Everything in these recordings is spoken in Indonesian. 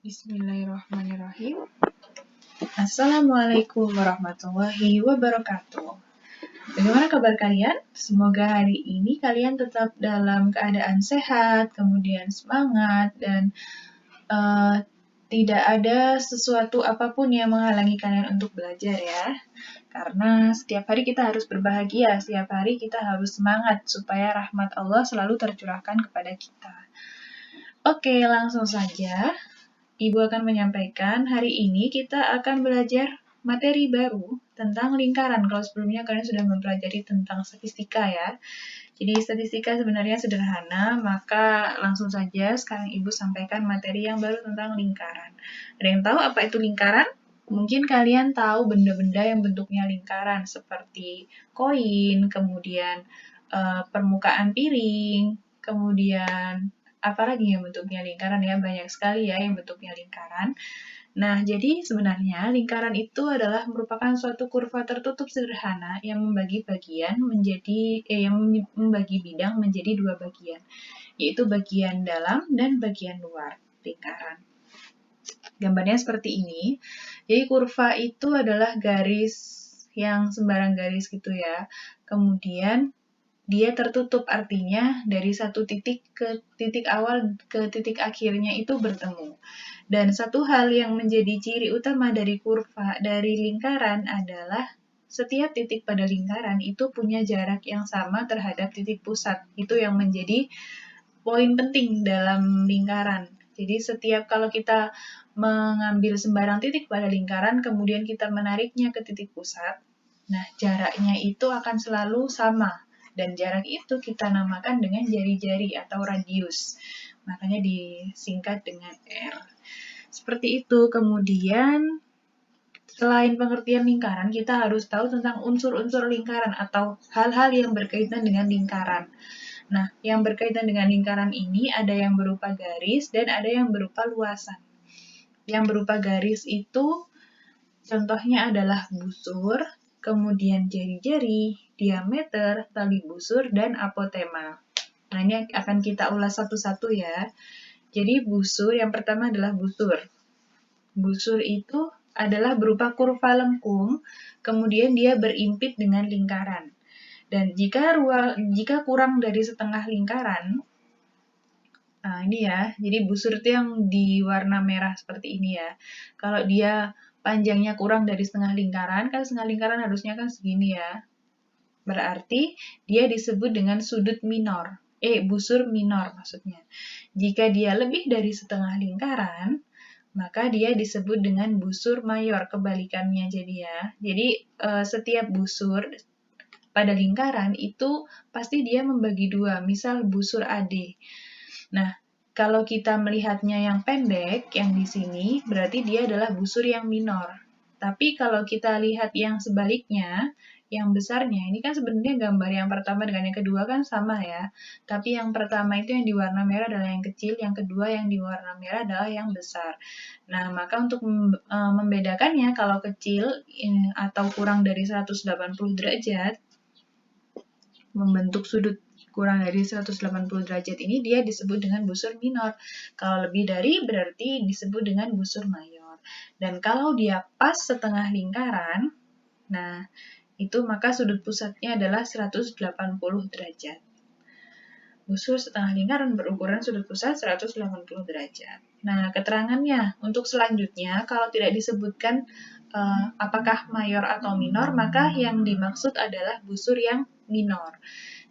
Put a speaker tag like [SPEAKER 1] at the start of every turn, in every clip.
[SPEAKER 1] Bismillahirrahmanirrahim. Assalamualaikum warahmatullahi wabarakatuh. Bagaimana kabar kalian? Semoga hari ini kalian tetap dalam keadaan sehat, kemudian semangat, dan tidak ada sesuatu apapun yang menghalangi kalian untuk belajar ya. Karena setiap hari kita harus berbahagia, setiap hari kita harus semangat supaya rahmat Allah selalu tercurahkan kepada kita. Oke, langsung saja. Ibu akan menyampaikan, hari ini kita akan belajar materi baru tentang lingkaran. Kalau sebelumnya kalian sudah mempelajari tentang statistika ya. Jadi statistika sebenarnya sederhana, maka langsung saja sekarang Ibu sampaikan materi yang baru tentang lingkaran. Ada yang tahu apa itu lingkaran? Mungkin kalian tahu benda-benda yang bentuknya lingkaran, seperti koin, kemudian permukaan piring, kemudian apalagi yang bentuknya lingkaran ya, banyak sekali ya yang bentuknya lingkaran. Nah, jadi sebenarnya lingkaran itu adalah merupakan suatu kurva tertutup sederhana yang membagi bidang menjadi dua bagian, yaitu bagian dalam dan bagian luar lingkaran. Gambarnya seperti ini. Jadi kurva itu adalah garis yang sembarang garis gitu ya. Kemudian dia tertutup, artinya dari satu titik ke titik awal ke titik akhirnya itu bertemu. Dan satu hal yang menjadi ciri utama dari kurva dari lingkaran adalah setiap titik pada lingkaran itu punya jarak yang sama terhadap titik pusat. Itu yang menjadi poin penting dalam lingkaran. Jadi setiap kalau kita mengambil sembarang titik pada lingkaran, kemudian kita menariknya ke titik pusat, nah jaraknya itu akan selalu sama. Dan jarak itu kita namakan dengan jari-jari atau radius. Makanya disingkat dengan R. Seperti itu. Kemudian, selain pengertian lingkaran, kita harus tahu tentang unsur-unsur lingkaran atau hal-hal yang berkaitan dengan lingkaran. Nah, yang berkaitan dengan lingkaran ini ada yang berupa garis dan ada yang berupa luasan. Yang berupa garis itu contohnya adalah busur, kemudian jari-jari, diameter, tali busur, dan apotema. Nah, ini akan kita ulas satu-satu ya. Jadi busur, yang pertama adalah busur. Busur itu adalah berupa kurva lengkung, kemudian dia berimpit dengan lingkaran. Dan jika kurang dari setengah lingkaran, nah ini ya, jadi busur itu yang di warna merah seperti ini ya. Kalau dia panjangnya kurang dari setengah lingkaran, kan setengah lingkaran harusnya kan segini ya. Berarti dia disebut dengan sudut minor. Busur minor maksudnya. Jika dia lebih dari setengah lingkaran, maka dia disebut dengan busur mayor, kebalikannya jadi ya. Jadi setiap busur pada lingkaran itu pasti dia membagi dua, misal busur AD. Nah, kalau kita melihatnya yang pendek, yang di sini, berarti dia adalah busur yang minor. Tapi kalau kita lihat yang sebaliknya, yang besarnya, ini kan sebenarnya gambar yang pertama dengan yang kedua kan sama ya. Tapi yang pertama itu yang di warna merah adalah yang kecil, yang kedua yang di warna merah adalah yang besar. Nah, maka untuk membedakannya, kalau kecil atau kurang dari 180 derajat, membentuk sudut kurang dari 180 derajat ini dia disebut dengan busur minor. Kalau lebih dari berarti disebut dengan busur mayor. Dan kalau dia pas setengah lingkaran, nah itu maka sudut pusatnya adalah 180 derajat. Busur setengah lingkaran berukuran sudut pusat 180 derajat. Nah, keterangannya untuk selanjutnya kalau tidak disebutkan apakah mayor atau minor, maka yang dimaksud adalah busur yang minor.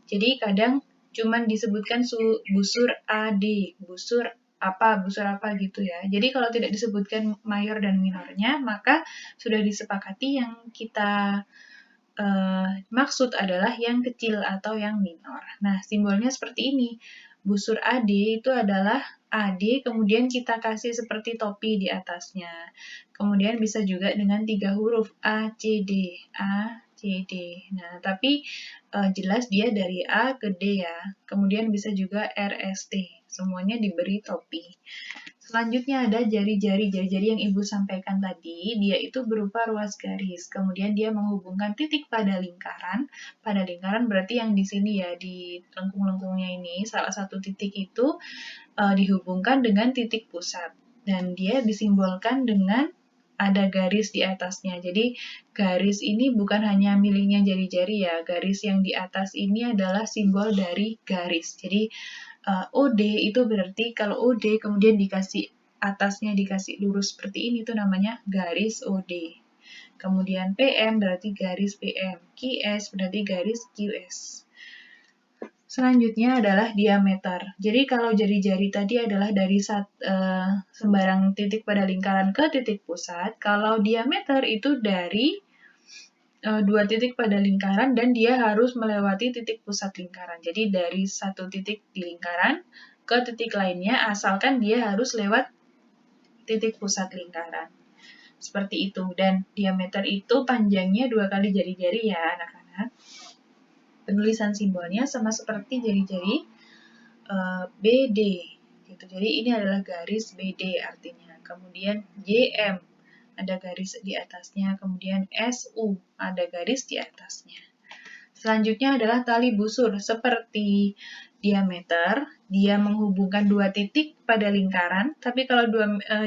[SPEAKER 1] Jadi kadang cuman disebutkan busur AD, busur apa gitu ya. Jadi kalau tidak disebutkan mayor dan minornya, maka sudah disepakati yang kita maksud adalah yang kecil atau yang minor. Nah, simbolnya seperti ini. Busur AD itu adalah AD, kemudian kita kasih seperti topi di atasnya. Kemudian bisa juga dengan 3 huruf A, C, D. A, C, D. Nah, tapi jelas dia dari A ke D ya. Kemudian bisa juga R, S, T. Semuanya diberi topi. Selanjutnya ada jari-jari. Jari-jari yang Ibu sampaikan tadi, dia itu berupa ruas garis. Kemudian dia menghubungkan titik pada lingkaran. Pada lingkaran berarti yang di sini ya, di lengkung-lengkungnya ini, salah satu titik itu dihubungkan dengan titik pusat. Dan dia disimbolkan dengan ada garis di atasnya. Jadi garis ini bukan hanya miliknya jari-jari ya. Garis yang di atas ini adalah simbol dari garis. Jadi OD itu berarti kalau OD kemudian dikasih atasnya dikasih lurus seperti ini itu namanya garis OD. Kemudian PM berarti garis PM. QS berarti garis QS. Selanjutnya adalah diameter. Jadi kalau jari-jari tadi adalah dari sembarang titik pada lingkaran ke titik pusat, kalau diameter itu dari dua titik pada lingkaran dan dia harus melewati titik pusat lingkaran. Jadi dari satu titik di lingkaran ke titik lainnya, asalkan dia harus lewat titik pusat lingkaran. Seperti itu. Dan diameter itu panjangnya 2 kali jari-jari ya anak-anak. Penulisan simbolnya sama seperti jari-jari BD gitu. Jadi ini adalah garis BD artinya. Kemudian JM ada garis di atasnya, kemudian SU ada garis di atasnya. Selanjutnya adalah tali busur seperti diameter, dia menghubungkan dua titik pada lingkaran, tapi kalau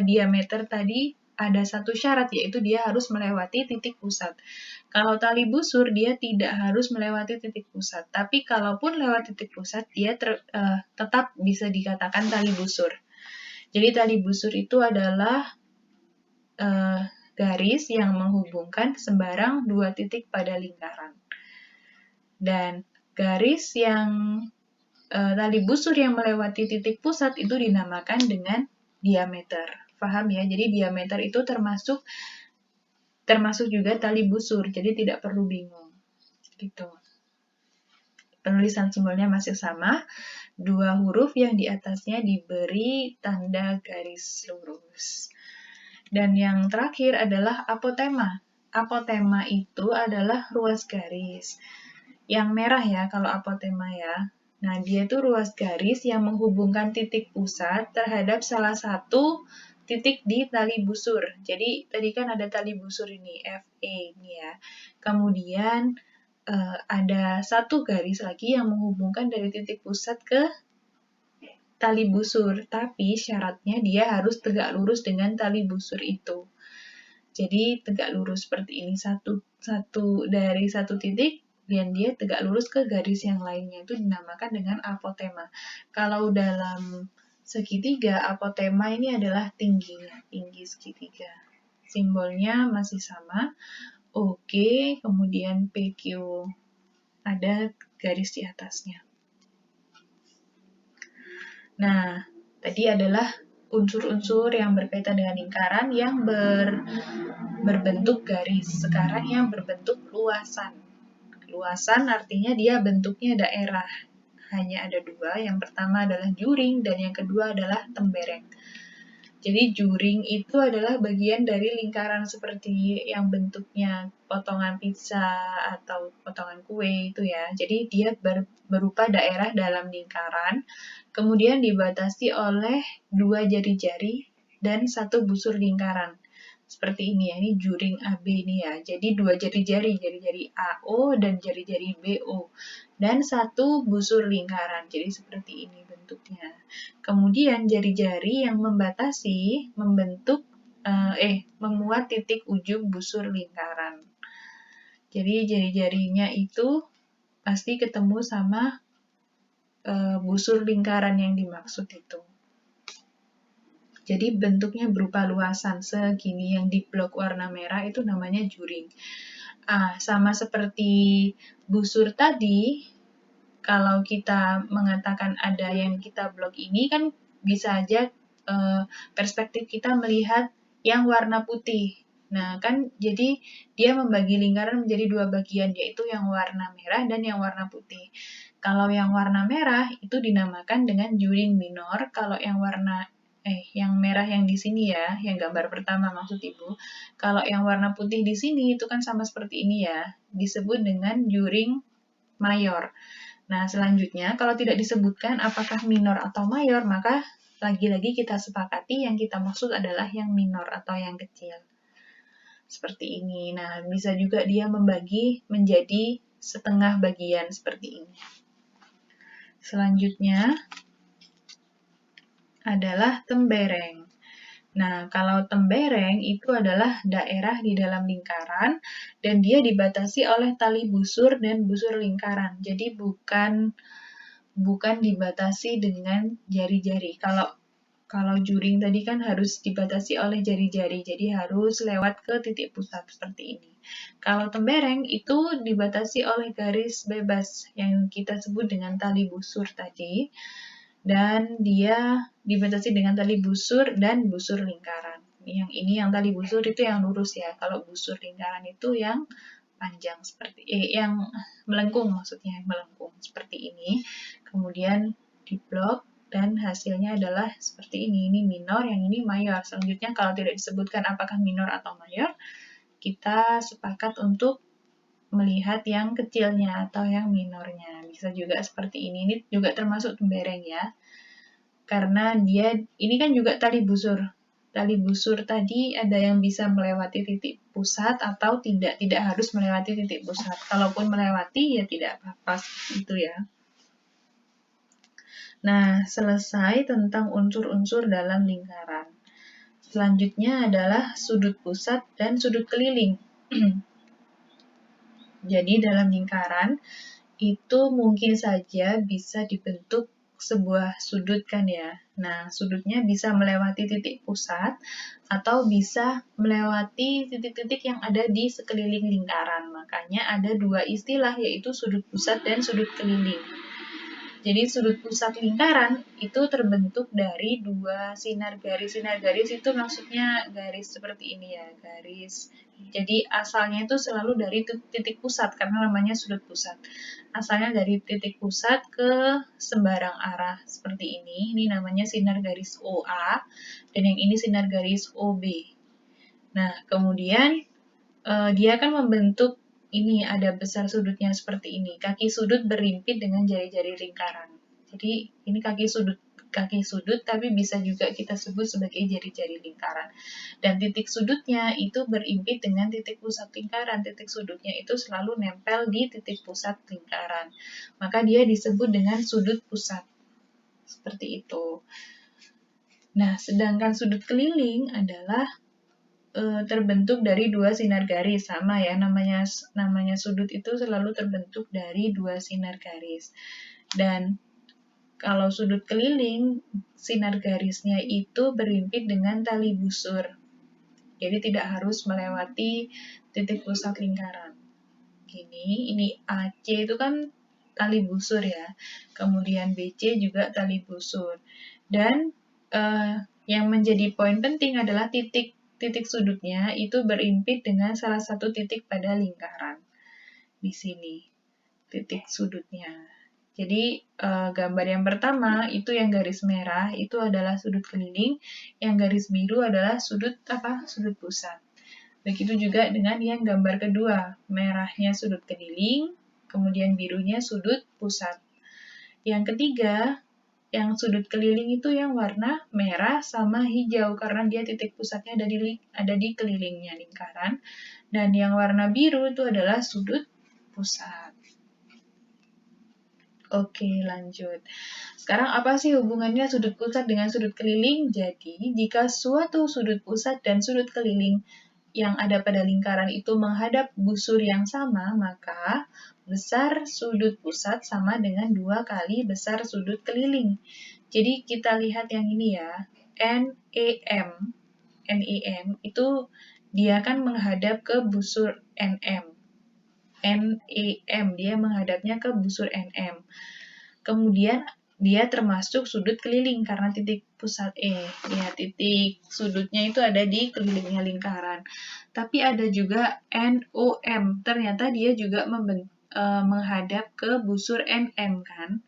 [SPEAKER 1] diameter tadi ada satu syarat, yaitu dia harus melewati titik pusat. Kalau tali busur, dia tidak harus melewati titik pusat, tapi kalaupun lewat titik pusat, dia tetap bisa dikatakan tali busur. Jadi tali busur itu adalah garis yang menghubungkan sembarang dua titik pada lingkaran. Dan garis yang tali busur yang melewati titik pusat itu dinamakan dengan diameter. Paham ya? Jadi diameter itu termasuk juga tali busur, jadi tidak perlu bingung. Gitu. Penulisan simbolnya masih sama, dua huruf yang di atasnya diberi tanda garis lurus. Dan yang terakhir adalah apotema. Apotema itu adalah ruas garis. Yang merah ya kalau apotema ya. Nah, dia itu ruas garis yang menghubungkan titik pusat terhadap salah satu titik di tali busur. Jadi, tadi kan ada tali busur ini, FE ini ya. Kemudian, ada satu garis lagi yang menghubungkan dari titik pusat ke tali busur. Tapi syaratnya dia harus tegak lurus dengan tali busur itu. Jadi, tegak lurus seperti ini. Dari satu titik, dan dia tegak lurus ke garis yang lainnya. Itu dinamakan dengan apotema. Kalau dalam segitiga, apotema ini adalah tinggi segitiga. Simbolnya masih sama, OK, kemudian PQ. Ada garis di atasnya. Nah, tadi adalah unsur-unsur yang berkaitan dengan lingkaran yang berbentuk garis. Sekarang yang berbentuk luasan. Luasan artinya dia bentuknya daerah. Hanya ada dua, yang pertama adalah juring dan yang kedua adalah tembereng. Jadi juring itu adalah bagian dari lingkaran seperti yang bentuknya potongan pizza atau potongan kue itu ya. Jadi dia berupa daerah dalam lingkaran, kemudian dibatasi oleh dua jari-jari dan satu busur lingkaran. Seperti ini ya, ini juring AB ini ya. Jadi dua jari-jari AO dan jari-jari BO. Dan satu busur lingkaran. Jadi seperti ini bentuknya. Kemudian jari-jari yang membatasi, memuat titik ujung busur lingkaran. Jadi jari-jarinya itu pasti ketemu sama busur lingkaran yang dimaksud itu. Jadi bentuknya berupa luasan segini yang di blok warna merah itu namanya juring. Sama seperti busur tadi, kalau kita mengatakan ada yang kita blok ini kan bisa aja perspektif kita melihat yang warna putih. Nah, kan jadi dia membagi lingkaran menjadi dua bagian, yaitu yang warna merah dan yang warna putih. Kalau yang warna merah itu dinamakan dengan juring minor, kalau yang merah yang di sini ya, yang gambar pertama maksud Ibu. Kalau yang warna putih di sini itu kan sama seperti ini ya, disebut dengan juring mayor. Nah, selanjutnya kalau tidak disebutkan apakah minor atau mayor, maka lagi-lagi kita sepakati yang kita maksud adalah yang minor atau yang kecil. Seperti ini. Nah, bisa juga dia membagi menjadi setengah bagian seperti ini. Selanjutnya adalah tembereng. Nah, kalau tembereng itu adalah daerah di dalam lingkaran dan dia dibatasi oleh tali busur dan busur lingkaran. Jadi bukan dibatasi dengan jari-jari. Kalau juring tadi kan harus dibatasi oleh jari-jari, jadi harus lewat ke titik pusat seperti ini. Kalau tembereng itu dibatasi oleh garis bebas yang kita sebut dengan tali busur tadi, dan dia dibatasi dengan tali busur dan busur lingkaran. Yang ini yang tali busur itu yang lurus ya, kalau busur lingkaran itu yang panjang yang melengkung, maksudnya melengkung seperti ini. Kemudian diblok dan hasilnya adalah seperti ini minor, yang ini mayor. Selanjutnya kalau tidak disebutkan apakah minor atau mayor, kita sepakat untuk melihat yang kecilnya atau yang minornya. Bisa juga seperti ini juga termasuk tembereng ya. Karena ini kan juga tali busur. Tali busur tadi ada yang bisa melewati titik pusat atau tidak harus melewati titik pusat. Kalaupun melewati ya tidak apa-apa itu ya. Nah, selesai tentang unsur-unsur dalam lingkaran. Selanjutnya adalah sudut pusat dan sudut keliling. Jadi dalam lingkaran itu mungkin saja bisa dibentuk sebuah sudut kan ya. Nah, sudutnya bisa melewati titik pusat atau bisa melewati titik-titik yang ada di sekeliling lingkaran. Makanya ada dua istilah, yaitu sudut pusat dan sudut keliling. Jadi sudut pusat lingkaran itu terbentuk dari dua sinar garis. Sinar garis itu maksudnya garis seperti ini ya, garis. Jadi asalnya itu selalu dari titik pusat karena namanya sudut pusat. Asalnya dari titik pusat ke sembarang arah seperti ini. Ini namanya sinar garis OA dan yang ini sinar garis OB. Nah, kemudian dia akan membentuk ini ada besar sudutnya seperti ini. Kaki sudut berimpit dengan jari-jari lingkaran. Jadi ini kaki sudut tapi bisa juga kita sebut sebagai jari-jari lingkaran. Dan titik sudutnya itu berimpit dengan titik pusat lingkaran. Titik sudutnya itu selalu nempel di titik pusat lingkaran. Maka dia disebut dengan sudut pusat. Seperti itu. Nah, sedangkan sudut keliling adalah terbentuk dari dua sinar garis. Sama ya, namanya sudut itu selalu terbentuk dari dua sinar garis. Dan kalau sudut keliling, sinar garisnya itu berimpit dengan tali busur. Jadi tidak harus melewati titik pusat lingkaran. Ini AC itu kan tali busur ya. Kemudian BC juga tali busur. Dan yang menjadi poin penting adalah titik sudutnya itu berimpit dengan salah satu titik pada lingkaran. Di sini, titik sudutnya. Jadi, gambar yang pertama itu yang garis merah itu adalah sudut keliling, yang garis biru adalah sudut pusat. Begitu juga dengan yang gambar kedua, merahnya sudut keliling, kemudian birunya sudut pusat. Yang ketiga, yang sudut keliling itu yang warna merah sama hijau karena dia titik pusatnya ada di kelilingnya lingkaran. Dan yang warna biru itu adalah sudut pusat. Oke, lanjut. Sekarang apa sih hubungannya sudut pusat dengan sudut keliling? Jadi, jika suatu sudut pusat dan sudut keliling yang ada pada lingkaran itu menghadap busur yang sama, maka besar sudut pusat sama dengan 2 kali besar sudut keliling. Jadi kita lihat yang ini ya, NEM itu dia kan menghadap ke busur NM. NEM, dia menghadapnya ke busur NM. Kemudian dia termasuk sudut keliling karena titik pusat ya titik sudutnya itu ada di kelilingnya lingkaran. Tapi ada juga NOM, ternyata dia juga menghadap ke busur NM kan.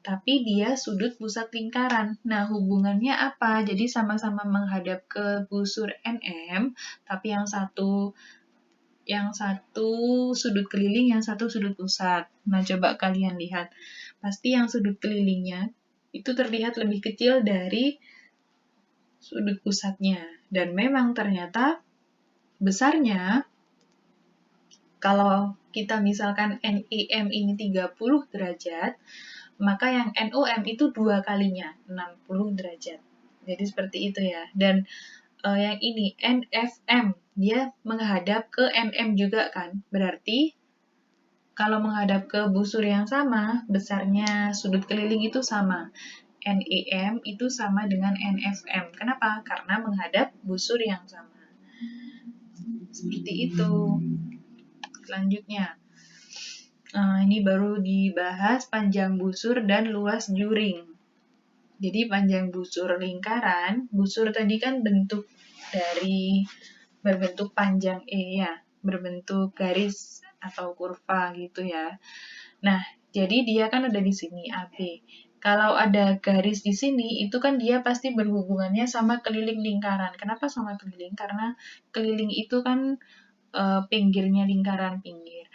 [SPEAKER 1] Tapi dia sudut pusat lingkaran. Nah, hubungannya apa? Jadi sama-sama menghadap ke busur NM, tapi yang satu sudut keliling, yang satu sudut pusat. Nah, coba kalian lihat. Pasti yang sudut kelilingnya itu terlihat lebih kecil dari sudut pusatnya. Dan memang ternyata besarnya, kalau kita misalkan NEM ini 30 derajat, maka yang NOM itu 2 kalinya, 60 derajat. Jadi seperti itu ya. Dan yang ini, NFM. Dia menghadap ke NM juga kan. Berarti kalau menghadap ke busur yang sama, besarnya sudut keliling itu sama. NEM itu sama dengan NFM. Kenapa? Karena menghadap busur yang sama. Seperti itu. Selanjutnya, ini baru dibahas panjang busur dan luas juring. Jadi panjang busur lingkaran, busur tadi kan berbentuk panjang E ya, berbentuk garis atau kurva gitu ya. Nah, jadi dia kan ada di sini AB. Kalau ada garis di sini, itu kan dia pasti berhubungannya sama keliling lingkaran. Kenapa sama keliling? Karena keliling itu kan pinggirnya lingkaran pinggir.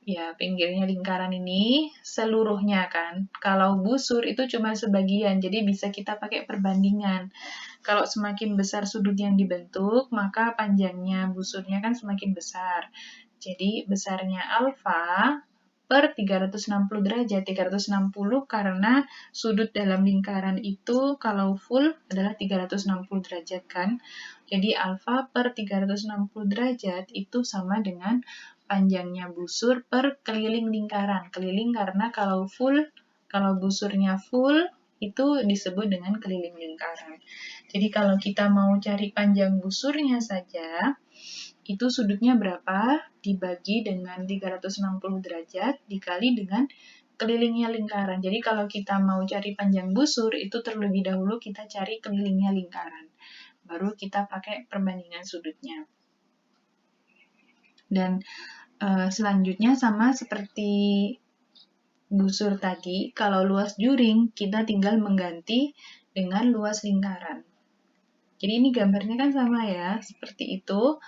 [SPEAKER 1] Ya, pinggirnya lingkaran ini seluruhnya kan. Kalau busur itu cuma sebagian, jadi bisa kita pakai perbandingan. Kalau semakin besar sudut yang dibentuk, maka panjangnya busurnya kan semakin besar. Jadi besarnya alfa per 360 derajat. 360 karena sudut dalam lingkaran itu kalau full adalah 360 derajat kan. Jadi alfa per 360 derajat itu sama dengan panjangnya busur per keliling lingkaran. Keliling karena kalau busurnya full, itu disebut dengan keliling lingkaran. Jadi kalau kita mau cari panjang busurnya saja, itu sudutnya berapa? Dibagi dengan 360 derajat dikali dengan kelilingnya lingkaran. Jadi kalau kita mau cari panjang busur, itu terlebih dahulu kita cari kelilingnya lingkaran. Baru kita pakai perbandingan sudutnya. Dan selanjutnya sama seperti busur tadi, kalau luas juring, kita tinggal mengganti dengan luas lingkaran. Jadi ini gambarnya kan sama ya, seperti itu.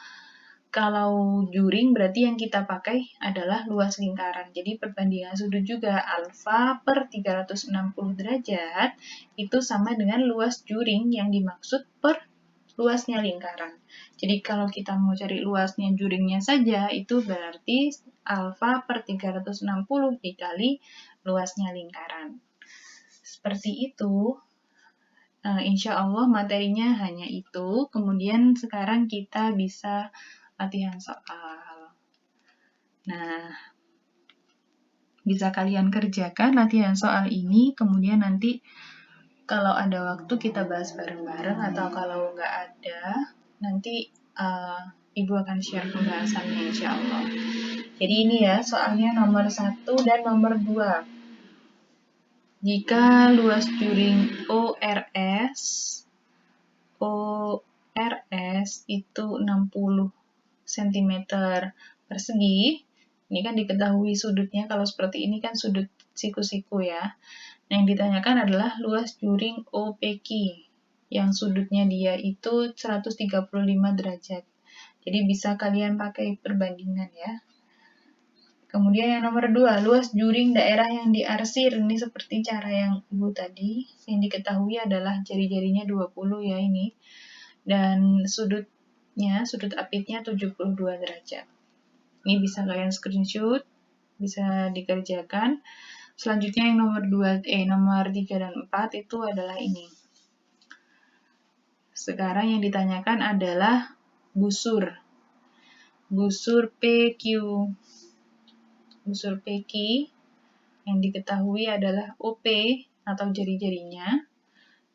[SPEAKER 1] Kalau juring berarti yang kita pakai adalah luas lingkaran. Jadi perbandingan sudut juga, alfa per 360 derajat itu sama dengan luas juring yang dimaksud per luasnya lingkaran. Jadi kalau kita mau cari luasnya juringnya saja, itu berarti alfa per 360 dikali luasnya lingkaran. Seperti itu. Insya Allah materinya hanya itu. Kemudian sekarang kita bisa latihan soal. Nah, bisa kalian kerjakan latihan soal ini, kemudian nanti kalau ada waktu kita bahas bareng-bareng, atau kalau nggak ada, nanti Ibu akan share pembahasannya insya Allah. Jadi ini ya, soalnya nomor 1 dan nomor 2. Jika luas juring ORS itu 60 cm persegi, ini kan diketahui sudutnya, kalau seperti ini kan sudut siku-siku ya. Nah, yang ditanyakan adalah luas juring OPQ, yang sudutnya dia itu 135 derajat. Jadi bisa kalian pakai perbandingan ya. Kemudian yang nomor 2, luas juring daerah yang diarsir. Ini seperti cara yang Ibu tadi, yang diketahui adalah jari-jarinya 20 ya ini. Dan sudut apitnya 72 derajat. Ini bisa kalian screenshot, bisa dikerjakan. Selanjutnya yang nomor 3 dan 4 itu adalah ini. Sekarang yang ditanyakan adalah busur. Busur PQ. Busur PQ yang diketahui adalah OP atau jari-jarinya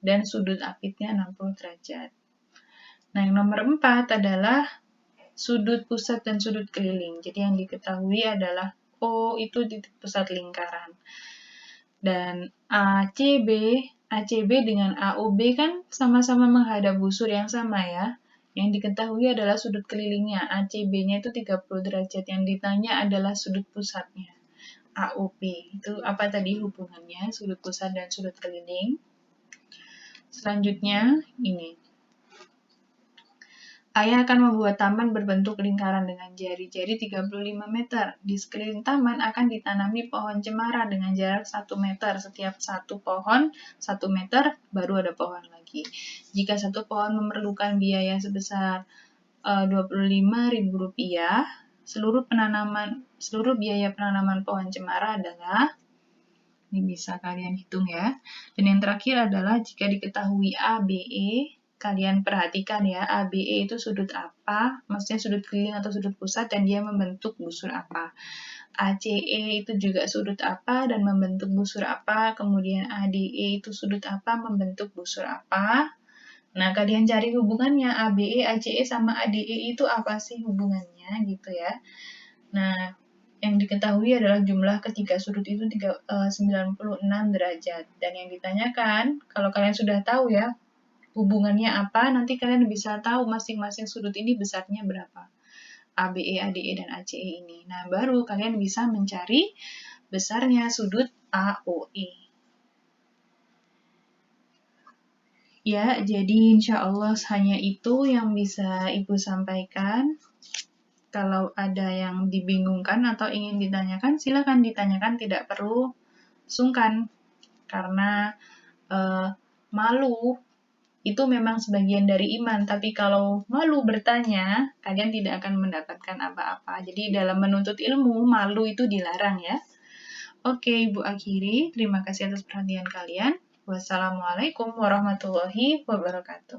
[SPEAKER 1] dan sudut apitnya 60 derajat. Nah, yang nomor 4 adalah sudut pusat dan sudut keliling. Jadi yang diketahui adalah O itu titik pusat lingkaran. Dan ACB dengan AOB kan sama-sama menghadap busur yang sama ya. Yang diketahui adalah sudut kelilingnya. ACB-nya itu 30 derajat. Yang ditanya adalah sudut pusatnya. AOB. Itu apa tadi hubungannya? Sudut pusat dan sudut keliling. Selanjutnya, ini. Ayah akan membuat taman berbentuk lingkaran dengan jari-jari 35 meter. Di sekeliling taman akan ditanami pohon cemara dengan jarak 1 meter. Setiap satu pohon 1 meter, baru ada pohon lagi. Jika satu pohon memerlukan biaya sebesar Rp25.000, seluruh biaya penanaman pohon cemara adalah, ini bisa kalian hitung ya. Dan yang terakhir adalah jika diketahui A, B, E, kalian perhatikan ya, ABE itu sudut apa, maksudnya sudut keliling atau sudut pusat, dan dia membentuk busur apa. ACE itu juga sudut apa dan membentuk busur apa, kemudian ADE itu sudut apa, membentuk busur apa. Nah, kalian cari hubungannya, ABE, ACE, sama ADE itu apa sih hubungannya, gitu ya. Nah, yang diketahui adalah jumlah ketiga sudut itu 96 derajat. Dan yang ditanyakan, kalau kalian sudah tahu ya, hubungannya apa, nanti kalian bisa tahu masing-masing sudut ini besarnya berapa. ABE, ADE, dan ACE ini. Nah, baru kalian bisa mencari besarnya sudut AOE. Ya, jadi insya Allah hanya itu yang bisa Ibu sampaikan. Kalau ada yang dibingungkan atau ingin ditanyakan, silakan ditanyakan, tidak perlu sungkan. Karena malu itu memang sebagian dari iman, tapi kalau malu bertanya, kalian tidak akan mendapatkan apa-apa. Jadi dalam menuntut ilmu, malu itu dilarang ya. Oke, Ibu akhiri. Terima kasih atas perhatian kalian. Wassalamualaikum warahmatullahi wabarakatuh.